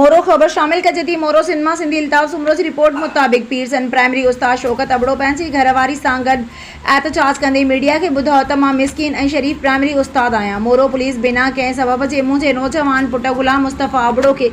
मोरो ख़बर शामिल कजती मोरो सिनेमा सिंधी अल्ताफ़ सुमरो जी रिपोर्ट मुताबिक़ पीरसन प्राइमरी उस्ताद शौकत अबड़ो पंहिंजी घरवारी सां गॾु एहतजाज कंदे मीडिया खे ॿुधायो त मां मिस्किन ऐं शरीफ़ प्राइमरी उस्ताद आहियां। मोरो पुलिस बिना कंहिं सबब जे मुंहिंजे नौजवान पुट गुलाम मुस्तफ़ा अबड़ो खे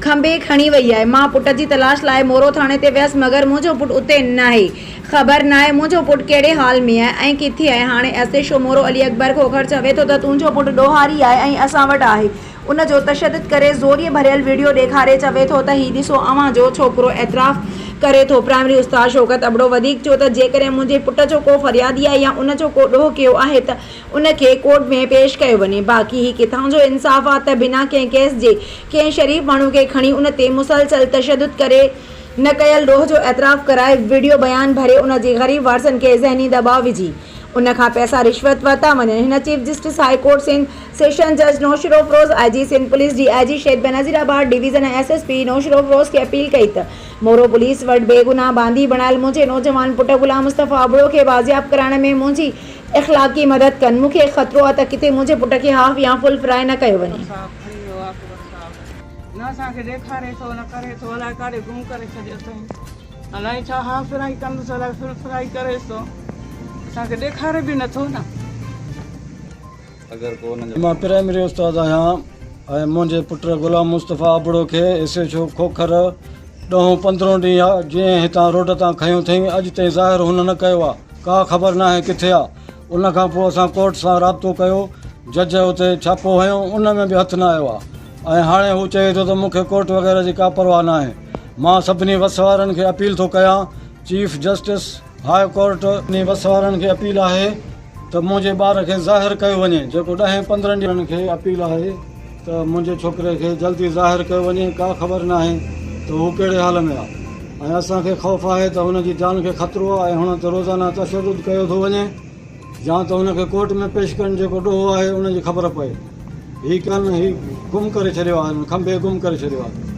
खंबे खणी वई आहे। मां पुट जी तलाश लाइ मोरो थाणे ते वियसि, मगर मुंहिंजो पुट उते नाहे। ख़बर नाहे मुंहिंजो पुट कहिड़े हाल में आहे ऐं किथे आहे। हाणे एसए शो मोरो अली अकबर खोखर चवे थो त तुंहिंजो पुट ॾोहारी आहे ऐं असां वटि आहे। उन जो तशद्दुद करे ज़ोरीअ भरियल वीडियो ॾेखारे चवे थो त हीउ ॾिसो अव्हां जो छोकिरो एतराफ़ करे थो। प्राइमरी उस्ताद शौकत अबड़ो वधीक चयो त जेकॾहिं मुंहिंजे पुट जो को फरियादी आहे या उन जो को ॾोह कयो आहे त उन खे कोर्ट में पेश कयो वञे। बाक़ी ही किथां जो इंसाफ़ आहे त बिना कंहिं केस जे कंहिं शरीफ़ माण्हू खे खणी उन ते मुसलसल तशद्दुद करे न कयल ॾोह जो एतराफ़ कराए वीडियो बयान भरे उन जे ग़रीब वारसनि खे ज़हनी दबाव विझी उन खां पैसा रिश्वत वरिता वञनि। हिन chief justice high court Sindh session जज Naushahro Feroze, IG Sindh police DIG Shaheed Benazirabad division ऐं एसएसपी नौशरो अफरोज़ खे अपील कई त मोरो पुलिस वटि बेगुनाह बांदी बणायल मुंहिंजे नौजवान पुट गुलाम मुस्तफ़ा अबड़ो खे बाज़ियाब कराइण में मुंहिंजी इख़लाक़ी मदद कनि। मूंखे ख़तरो आहे त किथे मुंहिंजे पुट खे हाफ़ या फुल फ्राई न कयो वञे। न असांखे ॾेखारे थो न करे थो, अलाए काॾे गुम करे छॾियो अथई। अलाए छा हाफ फ्राई कंदुसि, अलाए फुल फ्राई करे थो, असांखे ॾेखारे बि नथो न। मां प्राइमरी उस्ताद आहियां ऐं मुंहिंजे पुट गुलाम मुस्तफ़ा अबड़ो खे एसए शो खोखर 10-15 ॾींहं आहे जीअं हितां रोड तां खयूं अथई, अॼु ताईं ज़ाहिर हुन न कयो आहे। का ख़बर न आहे किथे आहे। उन खां पोइ असां कोर्ट सां राब्तो कयो, जज उते छापो हयो, उन में बि हथु न आयो आहे। ऐं हाणे हू चए थो त मूंखे कोर्ट वग़ैरह जी का परवाह न आहे। मां सभिनी वस वारनि खे अपील थो कयां, चीफ जस्टिस हाई कोर्ट नी वस वारनि खे अपील आहे त मुंहिंजे ॿार खे ज़ाहिर कयो वञे। जेको 10-15 ॾींहंनि खे अपील आहे त मुंहिंजे छोकिरे खे जल्दी ज़ाहिर कयो वञे। का ख़बर न आहे त हू कहिड़े हाल में आहे ऐं असांखे ख़ौफ़ आहे त हुनजी जान खे ख़तरो आहे ऐं हुन ते रोज़ाना तशद्दुद कयो थो वञे या त हुनखे कोर्ट में पेश कनि जेको ॾोह आहे उनजी ख़बर पए। हीउ गुम करे छॾियो आहे, खंबे गुम करे छॾियो आहे।